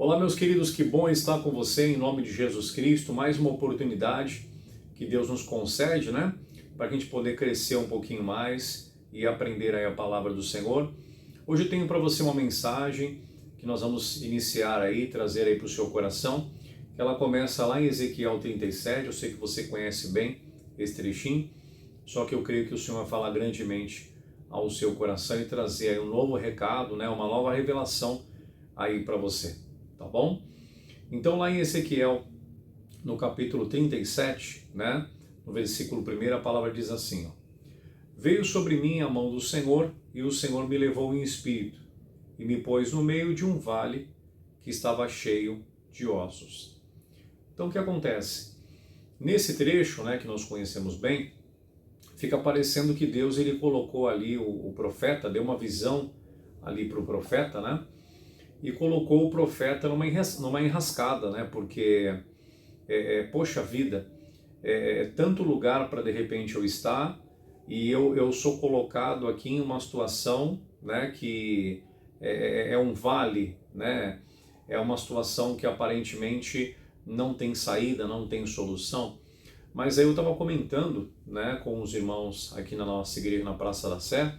Olá, meus queridos, que bom estar com você em nome de Jesus Cristo. Mais uma oportunidade que Deus nos concede, né? Para a gente poder crescer um pouquinho mais e aprender aí a palavra do Senhor. Hoje eu tenho para você uma mensagem que nós vamos iniciar aí, trazer aí para o seu coração. Ela começa lá em Ezequiel 37, eu sei que você conhece bem esse trechinho, só que eu creio que o Senhor vai falar grandemente ao seu coração e trazer aí um novo recado, né? Uma nova revelação aí para você. Tá bom? Então lá em Ezequiel, no capítulo 37, né, no versículo 1, a palavra diz assim, ó, veio sobre mim a mão do Senhor, e o Senhor me levou em espírito, e me pôs no meio de um vale que estava cheio de ossos. Então o que acontece? Nesse trecho, né, que nós conhecemos bem, fica parecendo que Deus ele colocou ali o profeta, deu uma visão ali para o profeta, né? E colocou o profeta numa enrascada, né? Porque, poxa vida, tanto lugar para de repente eu estar, e eu sou colocado aqui em uma situação, né? Que é um vale, né? É uma situação que aparentemente não tem saída, não tem solução. Mas aí eu estava comentando, né, com os irmãos aqui na nossa igreja, na Praça da Sé,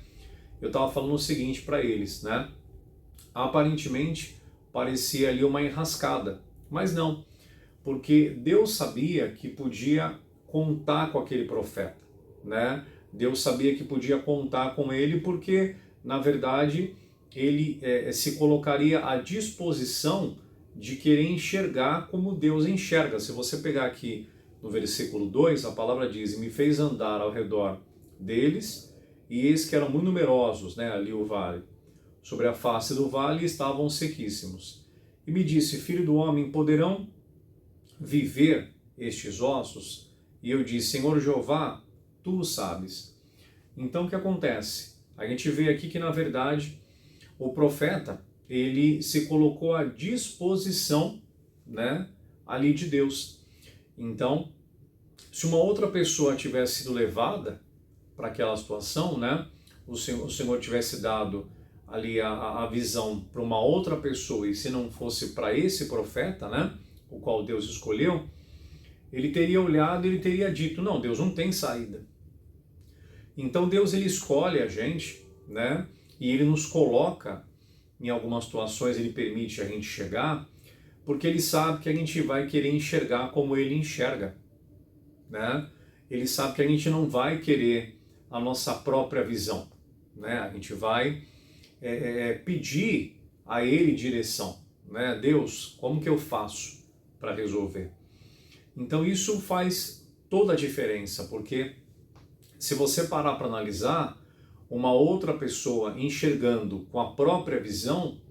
eu estava falando o seguinte para eles, né? Aparentemente parecia ali uma enrascada, mas não, porque Deus sabia que podia contar com aquele profeta, né? Deus sabia que podia contar com ele porque, na verdade, ele se colocaria à disposição de querer enxergar como Deus enxerga. Se você pegar aqui no versículo 2, a palavra diz, e me fez andar ao redor deles, e eis que eram muito numerosos, né, ali o vale. Sobre a face do vale estavam sequíssimos. E me disse, filho do homem, poderão viver estes ossos? E eu disse, Senhor Jeová, tu o sabes. Então o que acontece? A gente vê aqui que na verdade o profeta, ele se colocou à disposição, né, ali de Deus. Então, se uma outra pessoa tivesse sido levada para aquela situação, né, o Senhor tivesse dado ali a visão para uma outra pessoa, e se não fosse para esse profeta, né, o qual Deus escolheu, ele teria olhado e ele teria dito, não, Deus não tem saída. Então Deus ele escolhe a gente, né, e ele nos coloca em algumas situações, ele permite a gente chegar, porque ele sabe que a gente vai querer enxergar como ele enxerga, né? Ele sabe que a gente não vai querer a nossa própria visão, né? A gente vai pedir a ele direção, né? Deus, como que eu faço para resolver? Então isso faz toda a diferença, porque se você parar para analisar, uma outra pessoa enxergando com a própria visão,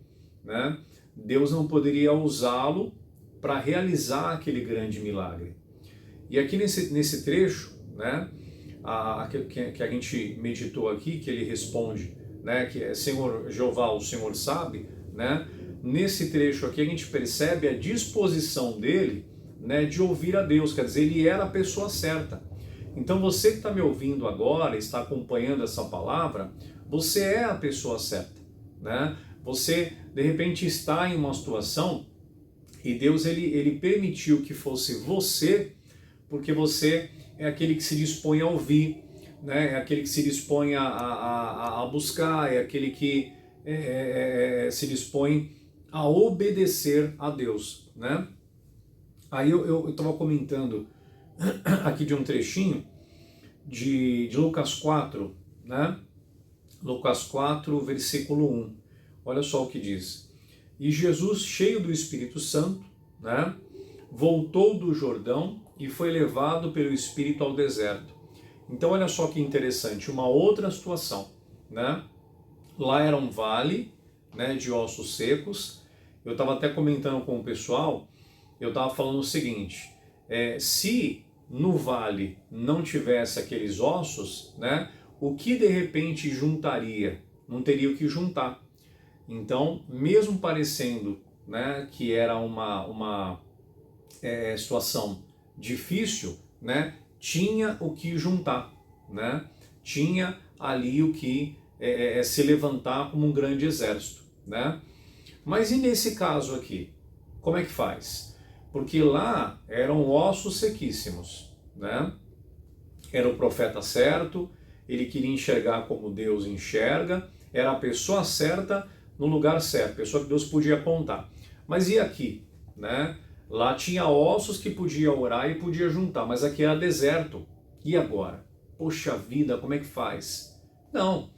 né? Deus não poderia usá-lo para realizar aquele grande milagre. E aqui nesse trecho, né, que a gente meditou aqui, que ele responde, né, que é Senhor Jeová, o Senhor sabe, né, nesse trecho aqui a gente percebe a disposição dele, né, de ouvir a Deus, quer dizer, ele era a pessoa certa. Então você que está me ouvindo agora, está acompanhando essa palavra, você é a pessoa certa, né? Você de repente está em uma situação e Deus ele permitiu que fosse você, porque você é aquele que se dispõe a ouvir, né? É aquele que se dispõe a buscar, é aquele que se dispõe a obedecer a Deus, né? Aí eu estava comentando aqui de um trechinho de Lucas 4, né? Lucas 4, versículo 1. Olha só o que diz. E Jesus, cheio do Espírito Santo, né, voltou do Jordão e foi levado pelo Espírito ao deserto. Então olha só que interessante, uma outra situação, né? Lá era um vale, né, de ossos secos. Eu estava até comentando com o pessoal, eu estava falando o seguinte, se no vale não tivesse aqueles ossos, né, o que de repente juntaria? Não teria o que juntar. Então, mesmo parecendo, né, que era uma situação difícil, né, tinha o que juntar, né, tinha ali o que se levantar como um grande exército, né. Mas e nesse caso aqui? Como é que faz? Porque lá eram ossos sequíssimos, né? Era o profeta certo, ele queria enxergar como Deus enxerga, era a pessoa certa no lugar certo, a pessoa que Deus podia apontar. Mas e aqui, né? Lá tinha ossos que podia orar e podia juntar, mas aqui era deserto. E agora? Poxa vida, como é que faz? Não,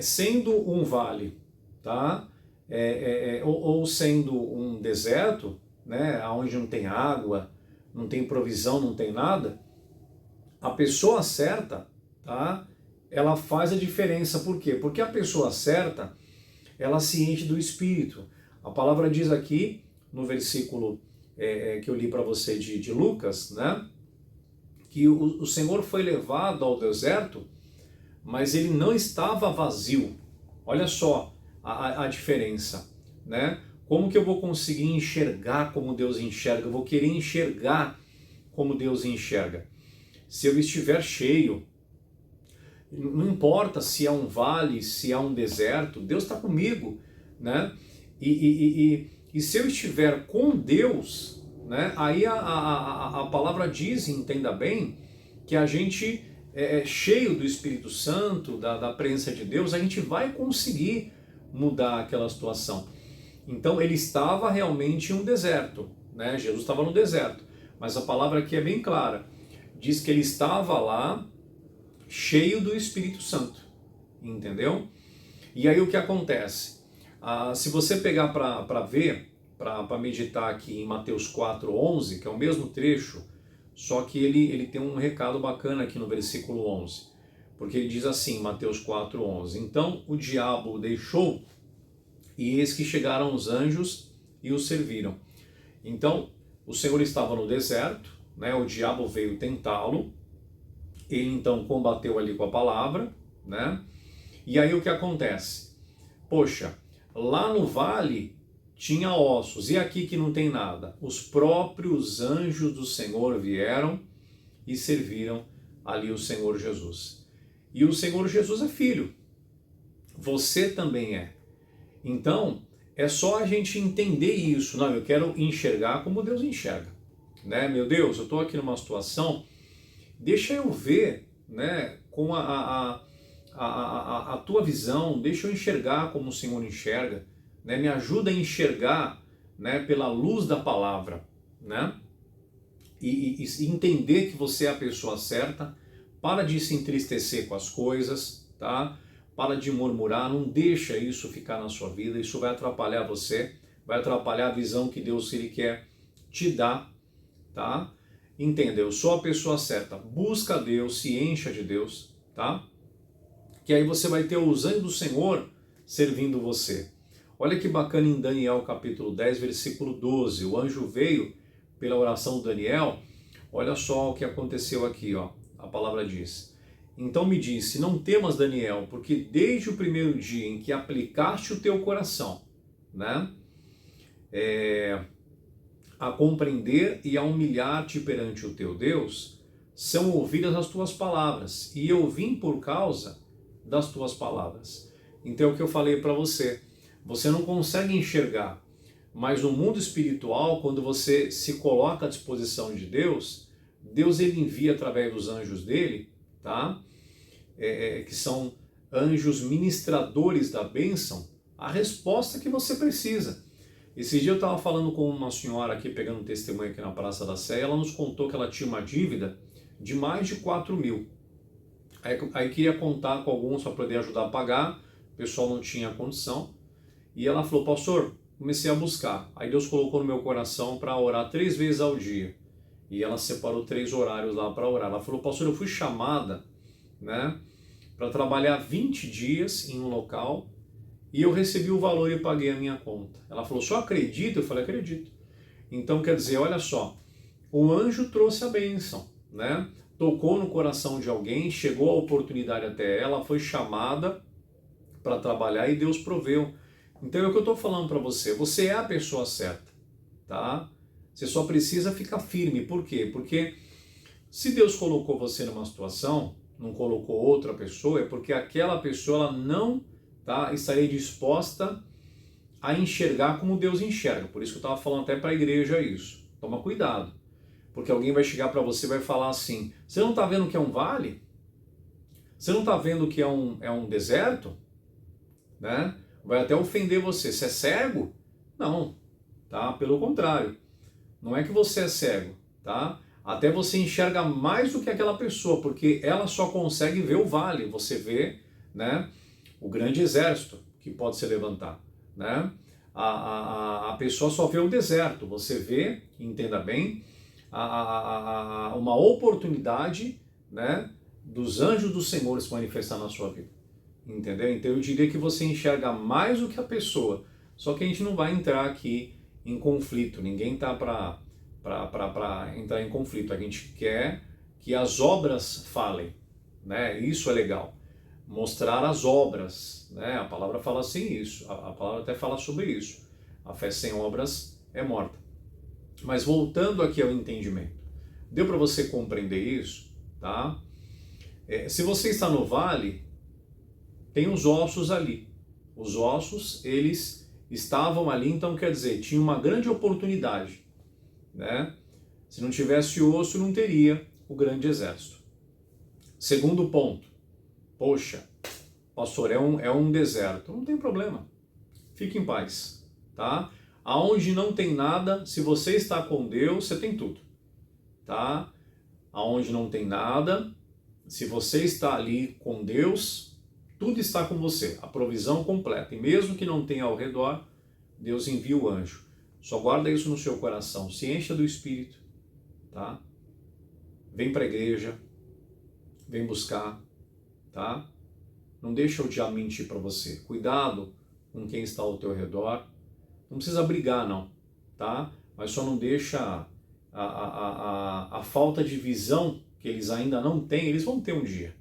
sendo um vale, tá? Ou sendo um deserto, né? Onde não tem água, não tem provisão, não tem nada, a pessoa certa, tá? Ela faz a diferença. Por quê? Porque a pessoa certa, ela se enche do Espírito. A palavra diz aqui, no versículo que eu li para você de Lucas, né? Que o Senhor foi levado ao deserto, mas ele não estava vazio. Olha só a diferença, né? Como que eu vou conseguir enxergar como Deus enxerga? Eu vou querer enxergar como Deus enxerga. Se eu estiver cheio, não importa se é um vale, se é um deserto, Deus está comigo, né? E se eu estiver com Deus, né? Aí a palavra diz, entenda bem, que a gente cheio do Espírito Santo, da presença de Deus, a gente vai conseguir mudar aquela situação. Então ele estava realmente em um deserto, né? Jesus estava no deserto, mas a palavra aqui é bem clara. Diz que ele estava lá cheio do Espírito Santo, entendeu? E aí o que acontece? Se você pegar para ver, para meditar aqui em Mateus 4:11, que é o mesmo trecho, só que ele tem um recado bacana aqui no versículo 11, porque ele diz assim, Mateus 4:11, então o diabo o deixou, e eis que chegaram os anjos e o serviram. Então, o Senhor estava no deserto, né? O diabo veio tentá-lo, ele então combateu ali com a palavra, né? E aí o que acontece? Poxa, lá no vale tinha ossos, e aqui que não tem nada. Os próprios anjos do Senhor vieram e serviram ali o Senhor Jesus. E o Senhor Jesus é filho, você também é. Então, é só a gente entender isso. Não, eu quero enxergar como Deus enxerga, né? Meu Deus, eu estou aqui numa situação, deixa eu ver, né, com a tua visão, deixa eu enxergar como o Senhor enxerga, né? Me ajuda a enxergar, né, pela luz da palavra, né? E entender que você é a pessoa certa. Para de se entristecer com as coisas, tá? Para de murmurar, não deixa isso ficar na sua vida, isso vai atrapalhar você, vai atrapalhar a visão que Deus ele quer te dar, tá? Entenda, eu sou a pessoa certa, busca Deus, se encha de Deus, tá? Que aí você vai ter os anjos do Senhor servindo você. Olha que bacana em Daniel capítulo 10, versículo 12, o anjo veio pela oração de Daniel, olha só o que aconteceu aqui, ó. A palavra diz, então me disse, não temas Daniel, porque desde o primeiro dia em que aplicaste o teu coração, né, a compreender e a humilhar-te perante o teu Deus, são ouvidas as tuas palavras, e eu vim por causa das tuas palavras. Então é o que eu falei para você, você não consegue enxergar, mas no mundo espiritual, quando você se coloca à disposição de Deus, Deus ele envia através dos anjos dele, tá? Que são anjos ministradores da bênção, a resposta que você precisa. Esse dia eu estava falando com uma senhora aqui, pegando um testemunho aqui na Praça da Sé, ela nos contou que ela tinha uma dívida de mais de 4.000. Aí queria contar com alguns para poder ajudar a pagar, o pessoal não tinha condição, e ela falou, pastor, comecei a buscar. Aí Deus colocou no meu coração para orar 3 vezes ao dia. E ela separou 3 horários lá para orar. Ela falou, pastor, eu fui chamada, né, para trabalhar 20 dias em um local e eu recebi o valor e paguei a minha conta. Ela falou, só acredita? Eu falei, acredito. Então quer dizer, olha só, o anjo trouxe a bênção, né? Tocou no coração de alguém, chegou a oportunidade até ela, foi chamada para trabalhar e Deus proveu. Então é o que eu estou falando para você, você é a pessoa certa, tá? Você só precisa ficar firme. Por quê? Porque se Deus colocou você numa situação, não colocou outra pessoa, é porque aquela pessoa ela não estaria disposta a enxergar como Deus enxerga. Por isso que eu estava falando até para a igreja isso. Toma cuidado. Porque alguém vai chegar para você e vai falar assim, você não está vendo que é um vale? Você não está vendo que é um deserto? Né? Vai até ofender você. Você é cego? Não, tá? Pelo contrário. Não é que você é cego, tá? Até você enxerga mais do que aquela pessoa, porque ela só consegue ver o vale. Você vê, né, o grande exército que pode se levantar, né? A pessoa só vê o deserto. Você vê, entenda bem, uma oportunidade, né, dos anjos do Senhor se manifestar na sua vida. Entendeu? Então eu diria que você enxerga mais do que a pessoa. Só que a gente não vai entrar aqui em conflito. Ninguém está para entrar em conflito. A gente quer que as obras falem, né? Isso é legal. Mostrar as obras, né? A palavra fala assim isso. A palavra até fala sobre isso. A fé sem obras é morta. Mas voltando aqui ao entendimento. Deu para você compreender isso? Tá? Se você está no vale, tem os ossos ali. Os ossos, eles estavam ali, então quer dizer, tinha uma grande oportunidade, né? Se não tivesse osso, não teria o grande exército. Segundo ponto, poxa, pastor, é um deserto. Não tem problema, fique em paz, tá? Aonde não tem nada, se você está com Deus, você tem tudo, tá? Aonde não tem nada, se você está ali com Deus, tudo está com você, a provisão completa. E mesmo que não tenha ao redor, Deus envia o anjo. Só guarda isso no seu coração. Se encha do Espírito, tá? Vem para a igreja, vem buscar, tá? Não deixa o diabo mentir para você. Cuidado com quem está ao teu redor. Não precisa brigar, não, tá? Mas só não deixa a falta de visão que eles ainda não têm, eles vão ter um dia,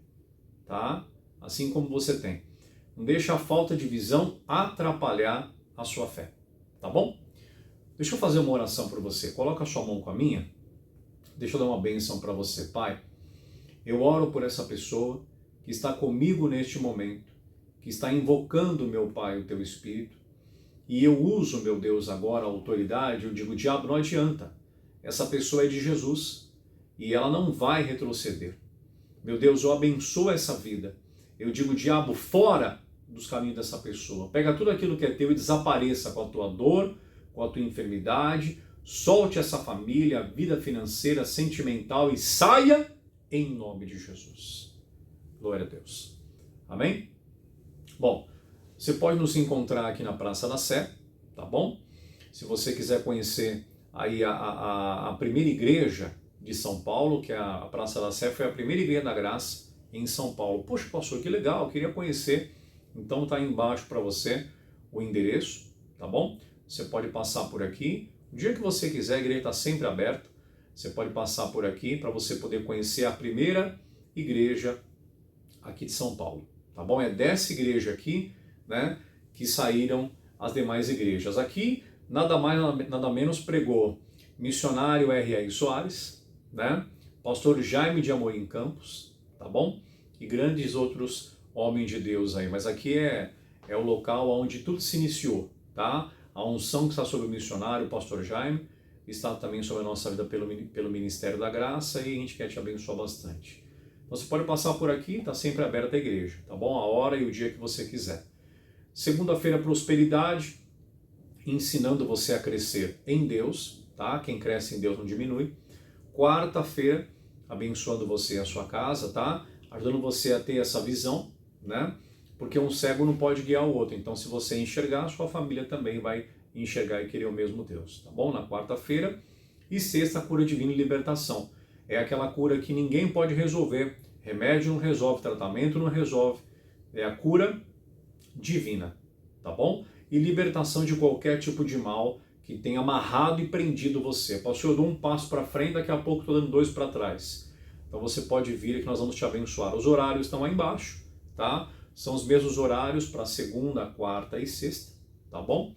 tá? Assim como você tem. Não deixa a falta de visão atrapalhar a sua fé, tá bom? Deixa eu fazer uma oração por você. Coloca a sua mão com a minha. Deixa eu dar uma bênção para você. Pai, eu oro por essa pessoa que está comigo neste momento, que está invocando, meu Pai, o teu Espírito, e eu uso, meu Deus, agora a autoridade, eu digo, diabo, não adianta. Essa pessoa é de Jesus e ela não vai retroceder. Meu Deus, eu abençoo essa vida. Eu digo, diabo, fora dos caminhos dessa pessoa. Pega tudo aquilo que é teu e desapareça com a tua dor, com a tua enfermidade. Solte essa família, a vida financeira, sentimental e saia em nome de Jesus. Glória a Deus. Amém? Bom, você pode nos encontrar aqui na Praça da Sé, tá bom? Se você quiser conhecer aí a primeira igreja de São Paulo, que é a Praça da Sé, foi a primeira igreja da graça em São Paulo. Poxa, pastor, que legal, eu queria conhecer. Então tá aí embaixo para você o endereço, tá bom? Você pode passar por aqui. O dia que você quiser, a igreja está sempre aberta. Você pode passar por aqui para você poder conhecer a primeira igreja aqui de São Paulo, tá bom? É dessa igreja aqui, né, que saíram as demais igrejas. Aqui, nada mais, nada menos pregou missionário R.A. Soares, né, pastor Jaime de Amorim Campos, tá bom? E grandes outros homens de Deus aí. Mas aqui é o local onde tudo se iniciou, tá? A unção que está sobre o missionário, o pastor Jaime, está também sobre a nossa vida pelo Ministério da Graça e a gente quer te abençoar bastante. Você pode passar por aqui, está sempre aberta a igreja, tá bom? A hora e o dia que você quiser. Segunda-feira, prosperidade, ensinando você a crescer em Deus, tá? Quem cresce em Deus não diminui. Quarta-feira, abençoando você e a sua casa, tá? Ajudando você a ter essa visão, né? Porque um cego não pode guiar o outro. Então, se você enxergar, a sua família também vai enxergar e querer o mesmo Deus, tá bom? Na quarta-feira. E sexta, cura divina e libertação. É aquela cura que ninguém pode resolver. Remédio não resolve, tratamento não resolve. É a cura divina, tá bom? E libertação de qualquer tipo de mal que tenha amarrado e prendido você. Pastor, eu dou um passo para frente, daqui a pouco estou dando dois para trás. Então você pode vir que nós vamos te abençoar. Os horários estão aí embaixo, tá? São os mesmos horários para segunda, quarta e sexta, tá bom?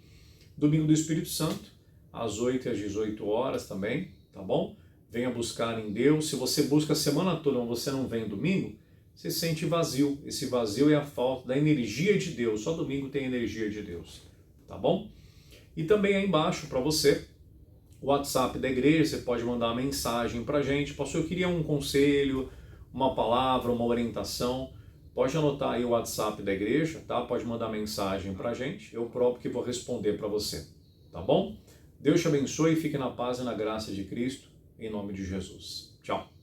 Domingo do Espírito Santo, às 8 e às 18 horas também, tá bom? Venha buscar em Deus. Se você busca a semana toda, mas você não vem domingo, você sente vazio. Esse vazio é a falta da energia de Deus. Só domingo tem energia de Deus, tá bom? E também aí embaixo para você, o WhatsApp da igreja, você pode mandar uma mensagem para a gente. Pastor, eu queria um conselho, uma palavra, uma orientação. Pode anotar aí o WhatsApp da igreja, tá? Pode mandar mensagem para a gente, eu próprio que vou responder para você, tá bom? Deus te abençoe e fique na paz e na graça de Cristo, em nome de Jesus. Tchau.